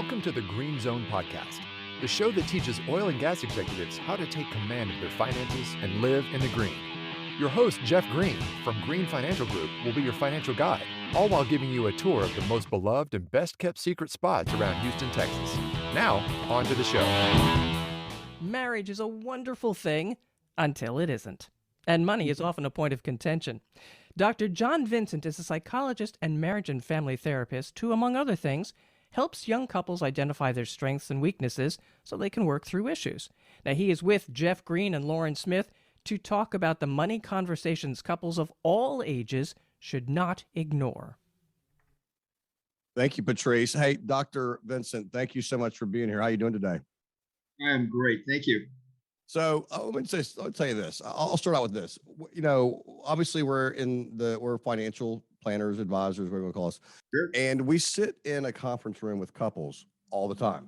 Welcome to the Green Zone Podcast, the show that teaches oil and gas executives how to take command of their finances and live in the green. Your host, Jeff Green, from Green Financial Group, will be your financial guide, all while giving you a tour of the most beloved and best-kept secret spots around Houston, Texas. Now, on to the show. Marriage is a wonderful thing until it isn't, and money is often a point of contention. Dr. John Vincent is a psychologist and marriage and family therapist who, among other things, helps young couples identify their strengths and weaknesses so they can work through issues. Now, he is with Jeff Green and Lauren Smith to talk about the money conversations couples of all ages should not ignore. Thank you, Patrice. Hey, Dr. Vincent, thank you so much for being here. How are you doing today? I'm great. Thank you. So I'll tell you this. I'll start out with this. You know, obviously we're financial planners, advisors, whatever you call us. Sure. And we sit in a conference room with couples all the time.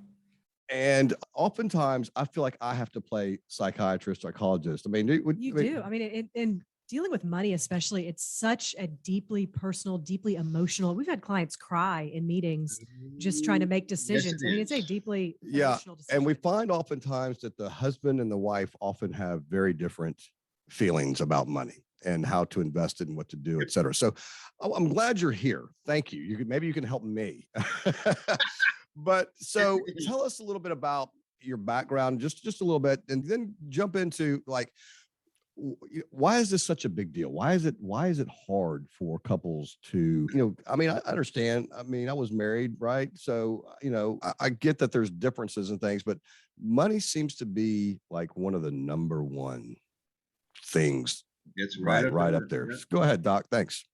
And oftentimes I feel like I have to play psychiatrist, psychologist. I mean, You do. I mean, in dealing with money, especially, it's such a deeply personal, deeply emotional. We've had clients cry in meetings just trying to make decisions. Yes, I mean, it's a deeply Yeah. emotional decision. And we find oftentimes that the husband and the wife often have very different feelings about money and how to invest it and what to do, et cetera. So I'm glad you're here. Thank you. Maybe you can help me. But so tell us a little bit about your background, just a little bit, and then jump into like, why is this such a big deal? Why is it hard for couples to, I mean, I understand. I mean, I was married, right? So, I get that there's differences and things, but money seems to be like one of the number one things. It's right up there. Yeah. Go ahead, Doc. Thanks.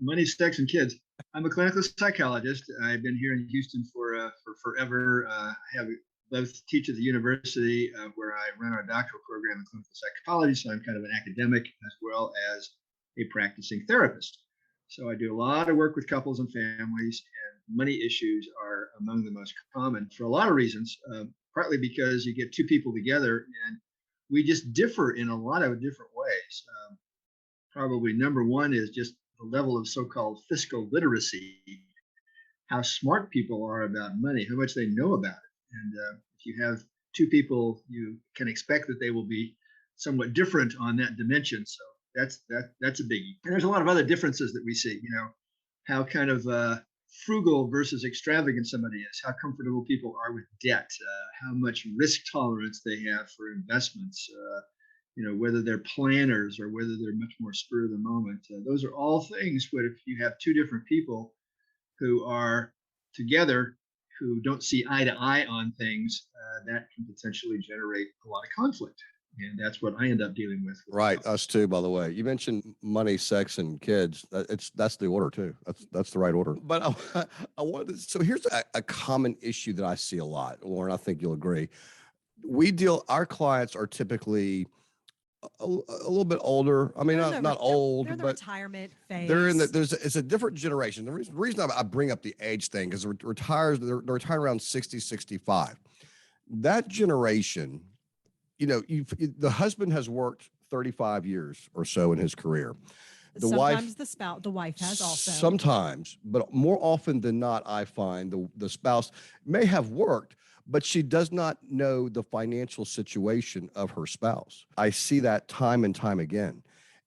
Money, sex, and kids. I'm a clinical psychologist. I've been here in Houston for forever. I teach at the university where I run our doctoral program in clinical psychology. So I'm kind of an academic as well as a practicing therapist. So I do a lot of work with couples and families, and money issues are among the most common for a lot of reasons. Partly because you get two people together and we just differ in a lot of different ways. Probably number one is just the level of so-called fiscal literacy, how smart people are about money, how much they know about it. And if you have two people, you can expect that they will be somewhat different on that dimension. So that's a biggie. And there's a lot of other differences that we see, how kind of frugal versus extravagant somebody is, how comfortable people are with debt, how much risk tolerance they have for investments, whether they're planners or whether they're much more spur of the moment. Those are all things, but if you have two different people who are together, who don't see eye to eye on things, that can potentially generate a lot of conflict. And that's what I end up dealing with. Right. Us too, by the way. You mentioned money, sex, and kids. That's the order too. That's the right order. But so here's a common issue that I see a lot, Lauren, I think you'll agree. Our clients are typically a little bit older. I mean, not old, they're in the but retirement phase. they're it's a different generation. The reason I bring up the age thing is they're retired around 60, 65. That generation, the husband has worked 35 years or so in his career. The wife has also. Sometimes, but more often than not, I find the spouse may have worked, but she does not know the financial situation of her spouse. I see that time and time again.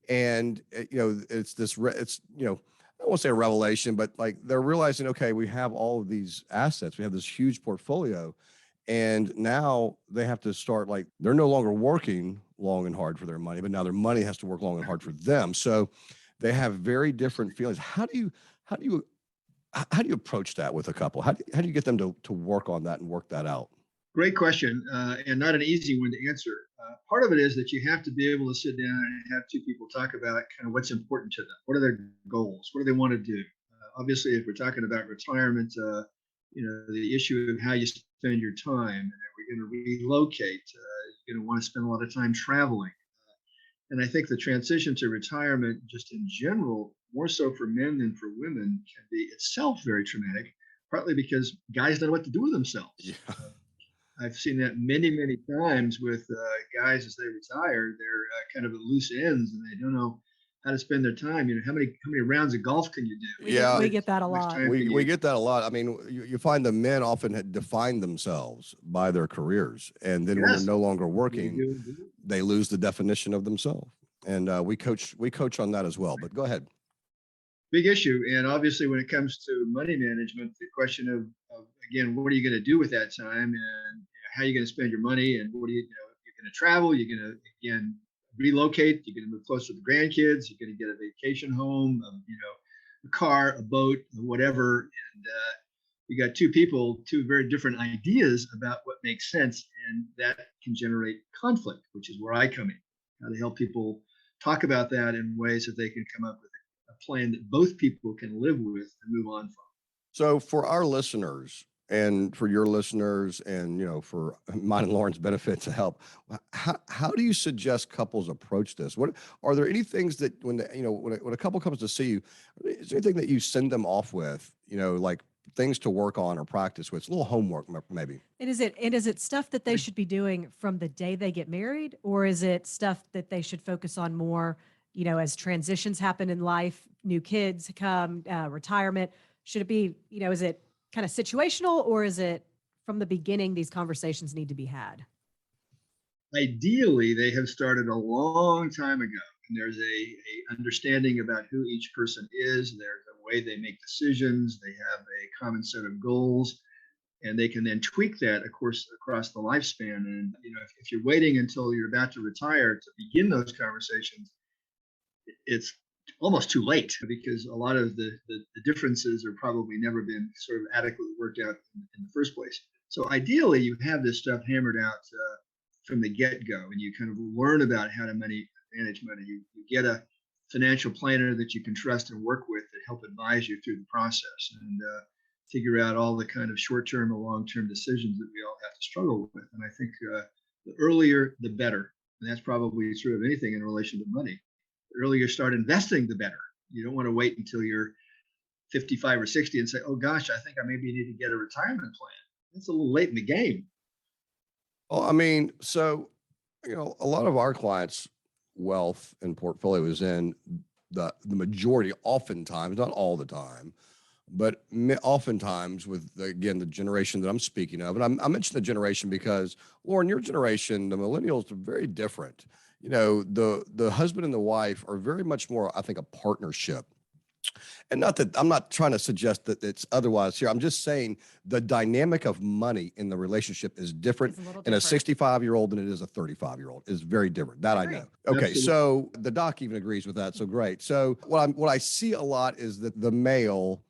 And, I don't want to say a revelation, but like they're realizing, okay, we have all of these assets. We have this huge portfolio. And now they have to start they're no longer working long and hard for their money, but now their money has to work long and hard for them. So they have very different feelings. How do you approach that with a couple? How do you get them to work on that and work that out? Great question, and not an easy one to answer. Part of it is that you have to be able to sit down and have two people talk about kind of what's important to them. What are their goals? What do they want to do? Obviously, if we're talking about retirement, the issue of how you spend your time, and are we going to relocate? You're going to want to spend a lot of time traveling. And I think the transition to retirement, just in general, more so for men than for women, can be itself very traumatic, partly because guys don't know what to do with themselves. Yeah. I've seen that many, many times with guys as they retire. They're kind of at loose ends and they don't know how to spend their time. How many rounds of golf can you do? Yeah. We get that a How much lot. time can We you- get that a lot. I mean, you find the men often had defined themselves by their careers, and then when they're Yes. no longer You working, do. they lose the definition of themselves. And we coach on that as well. But go ahead. Big issue. And obviously, when it comes to money management, the question of again, what are you going to do with that time, and how are you going to spend your money, and what are you're going to travel, you're going to again relocate, you're going to move closer to the grandkids, you're going to get a vacation home, a car, a boat, whatever, and you got two people, two very different ideas about what makes sense, and that can generate conflict, which is where I come in. How to help people talk about that in ways that they can come up with a plan that both people can live with and move on from. So for our listeners and for your listeners and, for mine and Lauren's benefit to help, how do you suggest couples approach this? What are there any things that when a couple comes to see you, is there anything that you send them off with, like things to work on or practice with? It's a little homework maybe. And is it stuff that they should be doing from the day they get married, or is it stuff that they should focus on more, as transitions happen in life, new kids come, retirement? Should it be, is it kind of situational, or is it from the beginning these conversations need to be had? Ideally, they have started a long time ago, and there's a understanding about who each person is. There's a way they make decisions. They have a common set of goals, and they can then tweak that, of course, across the lifespan. And if you're waiting until you're about to retire to begin those conversations, it's almost too late, because a lot of the differences are probably never been sort of adequately worked out in the first place. So ideally, you have this stuff hammered out from the get-go, and you kind of learn about how to manage money. You get a financial planner that you can trust and work with that help advise you through the process, and figure out all the kind of short-term and long-term decisions that we all have to struggle with. And I think the earlier, the better. And that's probably true of anything in relation to money. The earlier you start investing, the better. You don't want to wait until you're 55 or 60 and say, oh gosh, I think I maybe need to get a retirement plan. It's a little late in the game. Well, I mean, so, a lot of our clients' wealth and portfolio is in the majority, oftentimes, not all the time, but oftentimes with, again, the generation that I'm speaking of. And I mentioned the generation because, Lauren, your generation, the millennials, are very different. The husband and the wife are very much more, I think, a partnership. And not that I'm not trying to suggest that it's otherwise here. I'm just saying the dynamic of money in the relationship is different in a 65-year-old than it is a 35-year-old. Is very different. That I know. Okay, Absolutely. so the doc even agrees with that. So great. So what I see a lot is that the male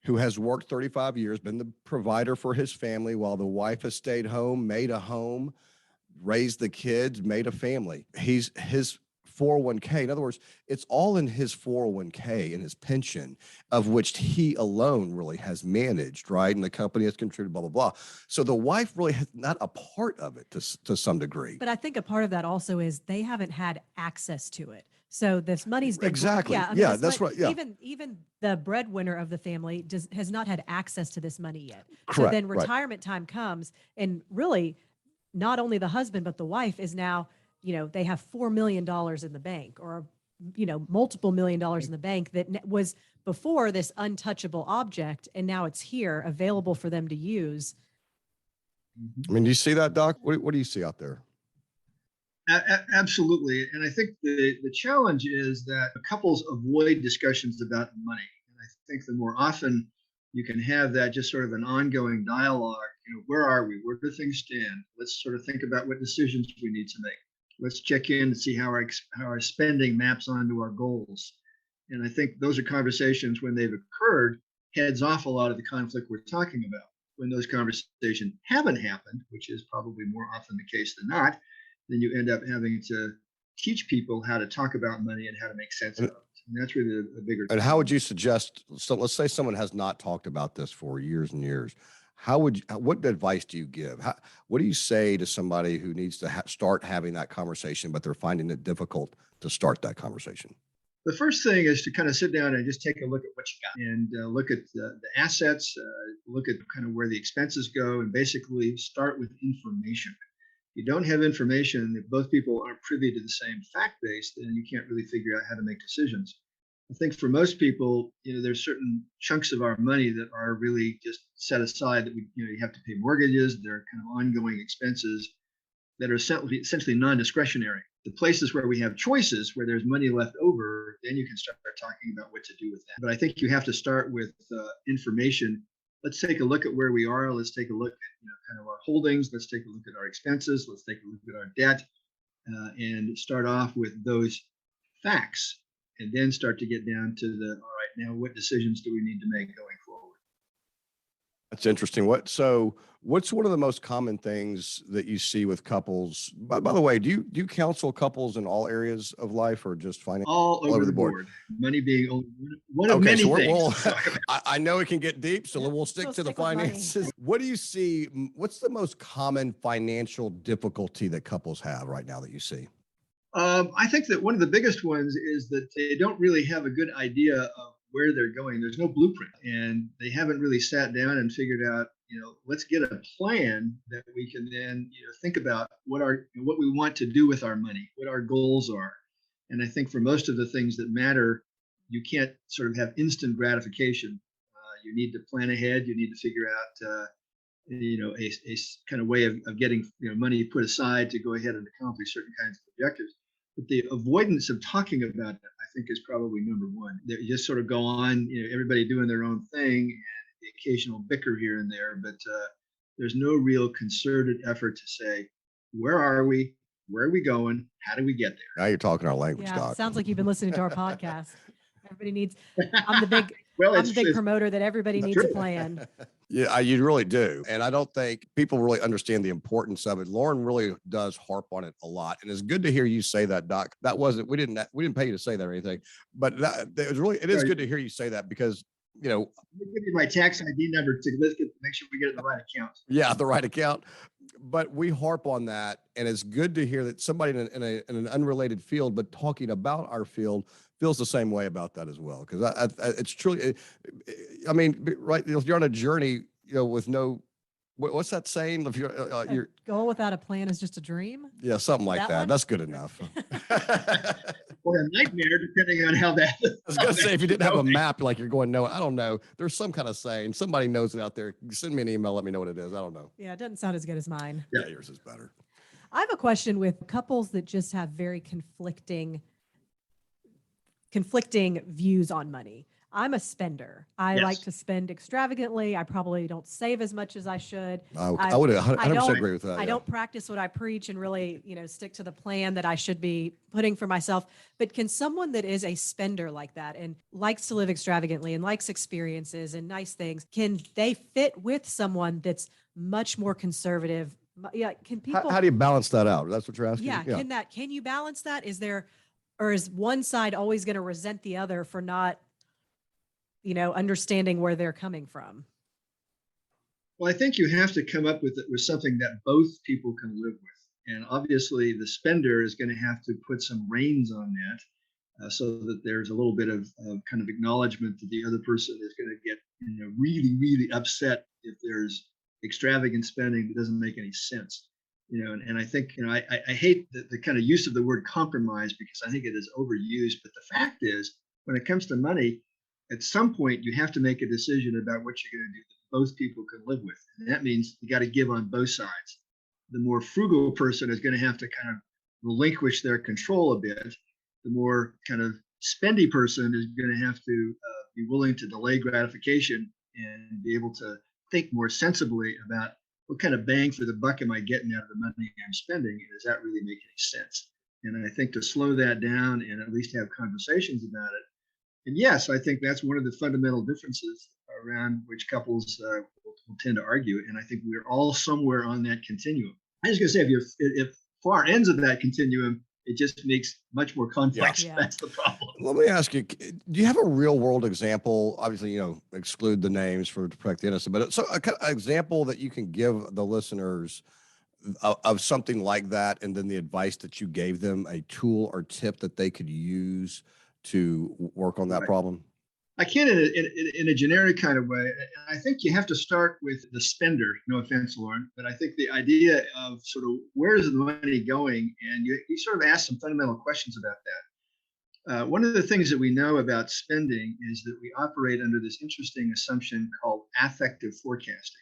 who has worked 35 years, been the provider for his family while the wife has stayed home, made a home, raised the kids, made a family. His 401k. In other words, it's all in his 401k and his pension, of which he alone really has managed, right? And the company has contributed, blah, blah, blah. So the wife really has not a part of it to some degree. But I think a part of that also is they haven't had access to it. So this money's been Exactly. I mean, Yeah, that's right. Yeah. Even the breadwinner of the family has not had access to this money yet. Correct, So then right. retirement time comes, and really, not only the husband but the wife is now, they have $4 million in the bank, or multiple $1 million in the bank that was before this untouchable object, and now it's here available for them to use. I mean, do you see that, Doc? What do you see out there? Absolutely. And I think the challenge is that couples avoid discussions about money. And I think the more often you can have that just sort of an ongoing dialogue, where are we? Where do things stand? Let's sort of think about what decisions we need to make. Let's check in and see how our spending maps onto our goals. And I think those are conversations, when they've occurred, heads off a lot of the conflict we're talking about. When those conversations haven't happened, which is probably more often the case than not, then you end up having to teach people how to talk about money and how to make sense of it. And that's really a bigger. And how would you suggest, so let's say someone has not talked about this for years and years. What advice do you give? What do you say to somebody who needs to start having that conversation, but they're finding it difficult to start that conversation? The first thing is to kind of sit down and just take a look at what you got, and look at the assets, look at kind of where the expenses go, and basically start with information. you don't have information, if both people aren't privy to the same fact base, then you can't really figure out how to make decisions. I think for most people, there's certain chunks of our money that are really just set aside that you have to pay mortgages. They're kind of ongoing expenses that are essentially non-discretionary. The places where we have choices, where there's money left over, then you can start talking about what to do with that. But I think you have to start with information. Let's take a look at where we are. Let's take a look at kind of our holdings. Let's take a look at our expenses. Let's take a look at our debt, and start off with those facts, and then start to get down to all right, now what decisions do we need to make going forward? That's interesting. What's one of the most common things that you see with couples? By the way, do you counsel couples in all areas of life or just finance? All over the board. Money being only one of many things. I know it can get deep, so we'll stick to the finances. What do you see? What's the most common financial difficulty that couples have right now that you see? I think that one of the biggest ones is that they don't really have a good idea of where they're going. There's no blueprint, and they haven't really sat down and figured out, let's get a plan that we can then, think about what we want to do with our money, what our goals are. And I think for most of the things that matter, you can't sort of have instant gratification. You need to plan ahead. You need to figure out, a kind of way of getting, money put aside to go ahead and accomplish certain kinds of objectives. But the avoidance of talking about that, I think, is probably number one. They just sort of go on, everybody doing their own thing, and the occasional bicker here and there, but there's no real concerted effort to say, where are we? Where are we going? How do we get there? Now you're talking our language, Yeah, Doc. sounds like you've been listening to our podcast. Everybody needs, I'm the big promoter that everybody needs a plan. Yeah, you really do. And I don't think people really understand the importance of it. Lauren really does harp on it a lot. And it's good to hear you say that, Doc. We didn't pay you to say that or anything, but it is good to hear you say that because, Let me give you my tax ID number to make sure we get it in the right account. Yeah, the right account. But we harp on that. And it's good to hear that somebody in an unrelated field, but talking about our field, feels the same way about that as well. Because it's truly, right, you're on a journey, with no, what's that saying? If you're goal without a plan is just a dream. Yeah, something like that. That's good enough. Or a nightmare, depending on how that. I was going to say, if you didn't have a map, like you're going, no, I don't know. There's some kind of saying. Somebody knows it out there. Send me an email. Let me know what it is. I don't know. Yeah, it doesn't sound as good as mine. Yeah, yours is better. I have a question with couples that just have very conflicting views on money. I'm a spender. I like to spend extravagantly. I probably don't save as much as I should. I would 100% agree with that. I don't practice what I preach and really, stick to the plan that I should be putting for myself. But can someone that is a spender like that and likes to live extravagantly and likes experiences and nice things, can they fit with someone that's much more conservative? Yeah. Can people? How do you balance that out? That's what you're asking? Yeah. Can you balance that? Or is one side always going to resent the other for not, understanding where they're coming from? Well, I think you have to come up with something that both people can live with. And obviously the spender is going to have to put some reins on that, so that there's a little bit of kind of acknowledgement that the other person is going to get, really, really upset if there's extravagant spending that doesn't make any sense. And I think, I hate the kind of use of the word compromise because I think it is overused. But the fact is, when it comes to money, at some point, you have to make a decision about what you're going to do that both people can live with. And that means you got to give on both sides. The more frugal person is going to have to kind of relinquish their control a bit. The more kind of spendy person is going to have to be willing to delay gratification and be able to think more sensibly about what kind of bang for the buck am I getting out of the money I'm spending? And does that really make any sense? And I think to slow that down and at least have conversations about it. And yes, I think that's one of the fundamental differences around which couples will tend to argue. And I think we're all somewhere on that continuum. I was going to say, if far ends of that continuum, it just makes much more complex. Yeah. That's the problem. Let me ask you, do you have a real world example? Obviously, exclude the names to protect the innocent, but so an example that you can give the listeners of something like that, and then the advice that you gave them, a tool or tip that they could use to work on that problem? I can in a generic kind of way. And I think you have to start with the spender. No offense, Lauren, but I think the idea of sort of where is the money going, and you sort of ask some fundamental questions about that. One of the things that we know about spending is that we operate under this interesting assumption called affective forecasting.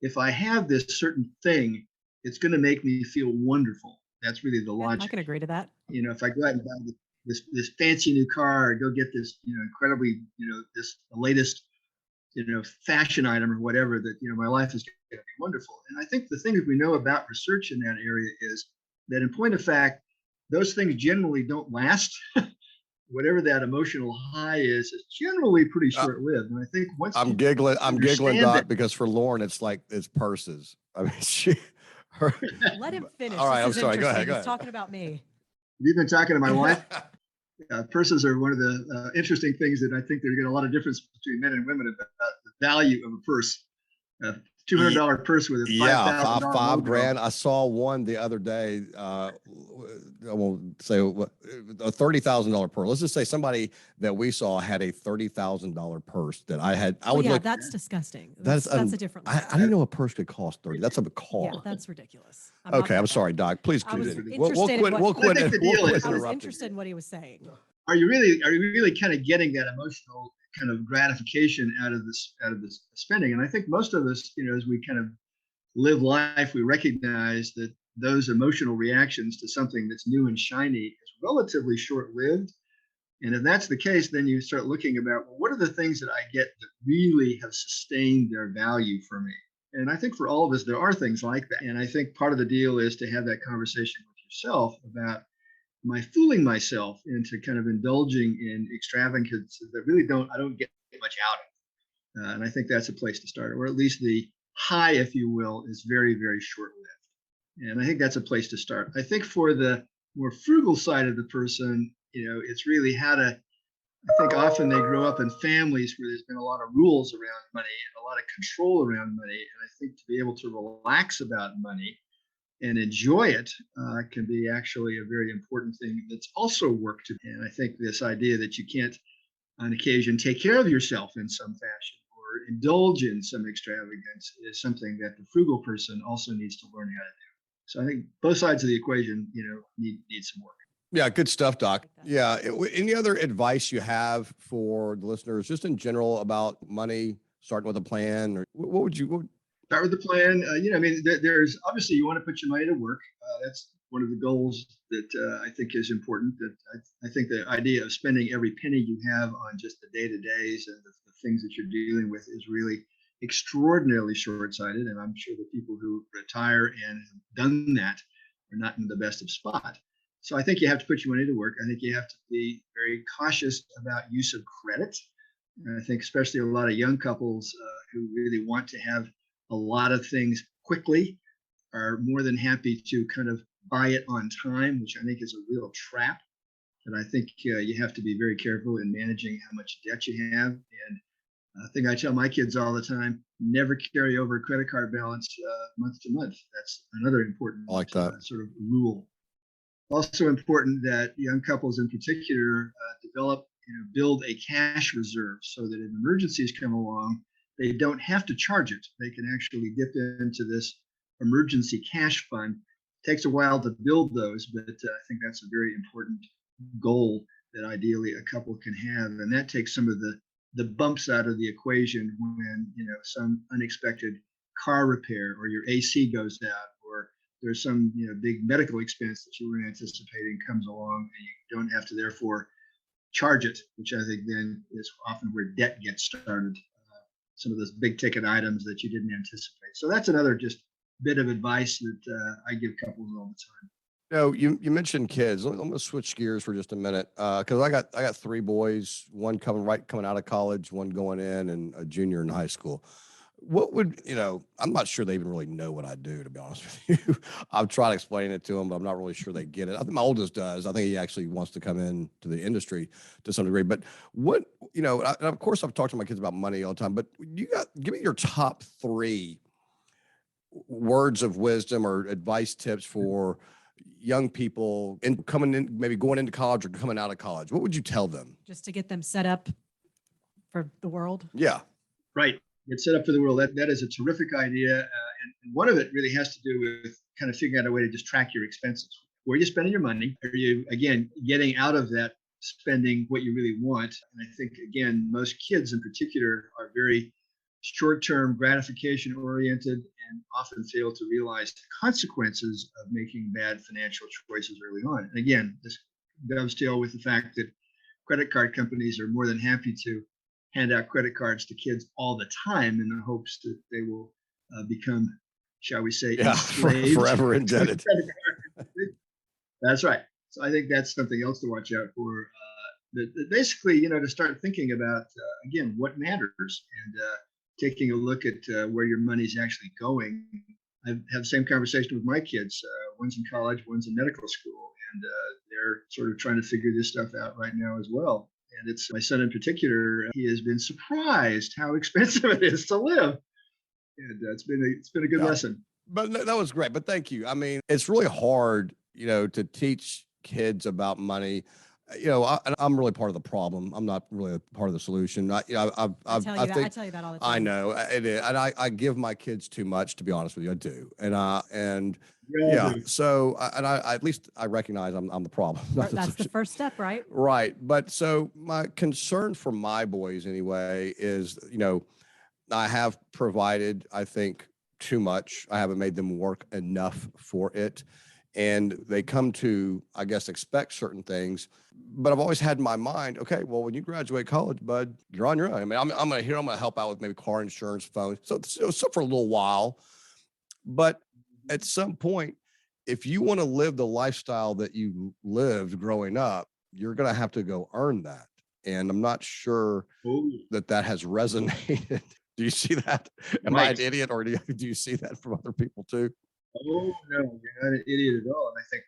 If I have this certain thing, it's going to make me feel wonderful. That's really the Yeah, logic. I can agree to that. If I go out and buy this fancy new car, or go get this, incredibly, this the latest, fashion item or whatever, that, my life is going to be wonderful. And I think the thing that we know about research in that area is that, in point of fact, those things generally don't last. Whatever that emotional high is generally pretty short-lived. And I think once I'm giggling, Doc, because for Lauren, it's purses. I mean, Let him finish. All right, This I'm is sorry. Go interesting. ahead. He's talking about me. You've been talking to my wife. Purses are one of the interesting things that I think there's a lot of difference between men and women about the value of a purse. $200 purse with a $5,000 $5 logo. grand. I saw one the other day. I won't say what, a $30,000 purse. Let's just say somebody that we saw had a $30,000 purse that I had. That's disgusting. That's a different. I didn't know a purse could cost 30. That's a car. Yeah, that's ridiculous. Okay, I'm sorry, Doc. Please continue. We'll quit I was interested in what he was saying. Are you really kind of getting that emotional kind of gratification out of this spending? And I think most of us, as we kind of live life, we recognize that those emotional reactions to something that's new and shiny is relatively short-lived. And if that's the case, then you start looking about, well, what are the things that I get that really have sustained their value for me? And I think for all of us, there are things like that. And I think part of the deal is to have that conversation with yourself about, am I fooling myself into kind of indulging in extravagances that really I don't get much out of? And I think that's a place to start, or at least the high, if you will, is very, very short-lived. And I think that's a place to start. I think for the more frugal side of the person, it's really I think often they grow up in families where there's been a lot of rules around money and a lot of control around money. And I think to be able to relax about money and enjoy it can be actually a very important thing that's also work to do. And I think this idea that you can't, on occasion, take care of yourself in some fashion or indulge in some extravagance is something that the frugal person also needs to learn how to do. So I think both sides of the equation, need some work. Yeah, good stuff, Doc. Yeah. Any other advice you have for the listeners, just in general, about money, starting with a plan, or what would you? Start with the plan. There's obviously you want to put your money to work. That's one of the goals that I think is important. That I think the idea of spending every penny you have on just the day-to-days and the things that you're dealing with is really extraordinarily short-sighted. And I'm sure the people who retire and have done that are not in the best of spot. So I think you have to put your money to work. I think you have to be very cautious about use of credit. And I think especially a lot of young couples who really want to have a lot of things quickly are more than happy to kind of buy it on time, which I think is a real trap. And I think you have to be very careful in managing how much debt you have. And I think I tell my kids all the time, never carry over a credit card balance month to month. That's another important sort of rule. Also important that young couples in particular build a cash reserve so that if emergencies come along, they don't have to charge it. They can actually dip into this emergency cash fund. It takes a while to build those, but I think that's a very important goal that ideally a couple can have. And that takes some of the bumps out of the equation when, some unexpected car repair or your AC goes out, or there's some, big medical expense that you weren't anticipating comes along, and you don't have to therefore charge it, which I think then is often where debt gets started. Some of those big ticket items that you didn't anticipate. So that's another just bit of advice that I give couples all the time. You mentioned kids. I'm going to switch gears for just a minute because I got three boys, one coming out of college, one going in, and a junior in high school. What would, I'm not sure they even really know what I do, to be honest with you. I've tried explaining it to them, but I'm not really sure they get it. I think my oldest does. I think he actually wants to come into the industry to some degree. But what, and of course, I've talked to my kids about money all the time, but give me your top 3 words of wisdom or advice tips for young people maybe going into college or coming out of college. What would you tell them? Just to get them set up for the world. Yeah. Right. Get set up for the world. That is a terrific idea. And one of it really has to do with kind of figuring out a way to just track your expenses. Where are you spending your money? Are you, again, getting out of that spending what you really want? And I think, again, most kids in particular are very short-term gratification oriented and often fail to realize the consequences of making bad financial choices early on. And again, this dovetails with the fact that credit card companies are more than happy to hand out credit cards to kids all the time in the hopes that they will become, shall we say, enslaved. Forever indebted. That's right. So I think that's something else to watch out for. Basically, to start thinking about, again, what matters and taking a look at where your money's actually going. I have the same conversation with my kids. One's in college, one's in medical school, and they're sort of trying to figure this stuff out right now as well. And it's my son in particular. He has been surprised how expensive it is to live, and it's been a good lesson. But that was great. But thank you. I mean, it's really hard, to teach kids about money. I'm really part of the problem. I'm not really a part of the solution. I tell you that all the time. I know it is, and I give my kids too much, to be honest with you. I do, and So I at least I recognize I'm the problem. That's the first step, right? Right. But so my concern for my boys anyway is, I have provided, I think, too much. I haven't made them work enough for it. And they come to, I guess, expect certain things. But I've always had in my mind, okay, well, when you graduate college, bud, you're on your own. I mean, I'm going to help out with maybe car insurance, phone. So for a little while. But at some point, if you want to live the lifestyle that you lived growing up, you're going to have to go earn that. And I'm not sure that has resonated. Do you see that? Am I an idiot, or do you see that from other people too? Oh, no, you're not an idiot at all. And I think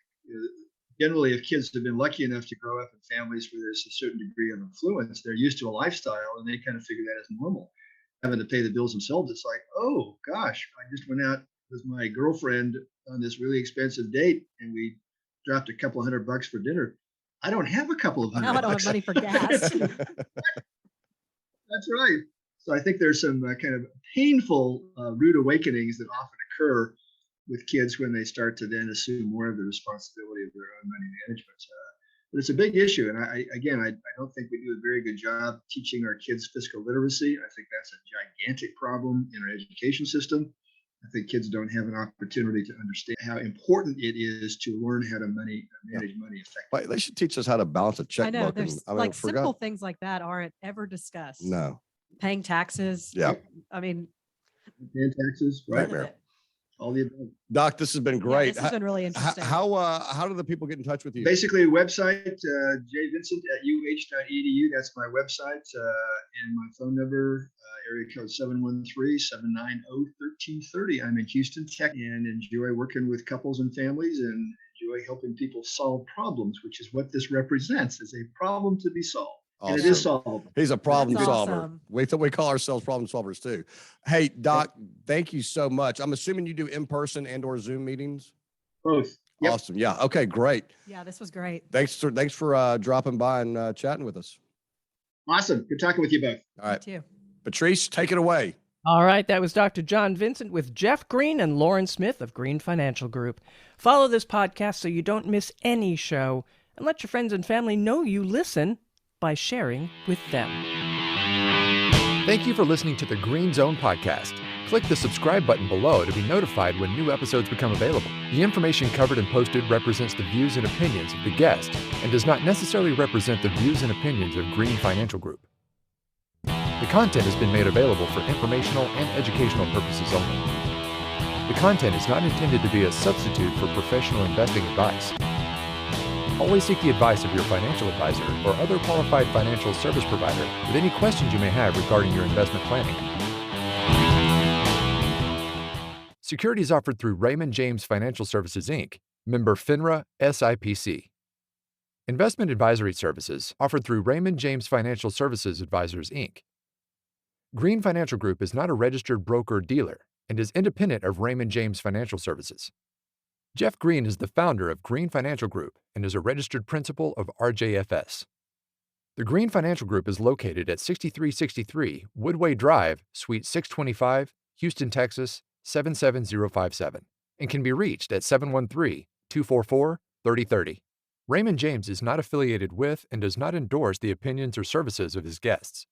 generally if kids have been lucky enough to grow up in families where there's a certain degree of influence, they're used to a lifestyle and they kind of figure that as normal. Having to pay the bills themselves, it's like, oh gosh, I just went out with my girlfriend on this really expensive date and we dropped a couple $100 for dinner. I don't have a couple of $100. Now I don't have money for gas. That's right. So I think there's some kind of painful rude awakenings that often occur with kids when they start to then assume more of the responsibility of their own money management. But it's a big issue. And I don't think we do a very good job teaching our kids fiscal literacy. I think that's a gigantic problem in our education system. I think kids don't have an opportunity to understand how important it is to learn how to manage money effectively. They should teach us how to balance a checkbook. I know. There's simple things like that aren't ever discussed. No. Paying taxes. Yeah. I mean. Paying taxes, right? Nightmare. All the above. Doc, this has been great. This has been really interesting. How do the people get in touch with you? Basically, website, jvincent@uh.edu. That's my website. And my phone number, area code 713-790-1330. I'm in Houston, Texas, and enjoy working with couples and families and enjoy helping people solve problems, which is what this represents, is a problem to be solved. Awesome. And it is solvable. He's a problem solver. Awesome. We call ourselves problem solvers too. Hey, Doc, thank you so much. I'm assuming you do in-person and/or Zoom meetings? Both. Yep. Awesome. Yeah. Okay, great. Yeah, this was great. Thanks for dropping by and chatting with us. Awesome. Good talking with you both. All right. You too. Patrice, take it away. All right, that was Dr. John Vincent with Jeff Green and Lauren Smith of Green Financial Group. Follow this podcast so you don't miss any show, and let your friends and family know you listen by sharing with them. Thank you for listening to the Green Zone podcast. Click the subscribe button below to be notified when new episodes become available. The information covered and posted represents the views and opinions of the guest and does not necessarily represent the views and opinions of Green Financial Group. The content has been made available for informational and educational purposes only. The content is not intended to be a substitute for professional investing advice. Always seek the advice of your financial advisor or other qualified financial service provider with any questions you may have regarding your investment planning. Securities offered through Raymond James Financial Services, Inc., member FINRA SIPC. Investment advisory services offered through Raymond James Financial Services Advisors, Inc. Green Financial Group is not a registered broker-dealer and is independent of Raymond James Financial Services. Jeff Green is the founder of Green Financial Group and is a registered principal of RJFS. The Green Financial Group is located at 6363 Woodway Drive, Suite 625, Houston, Texas 77057, and can be reached at 713-244-3030. Raymond James is not affiliated with and does not endorse the opinions or services of his guests.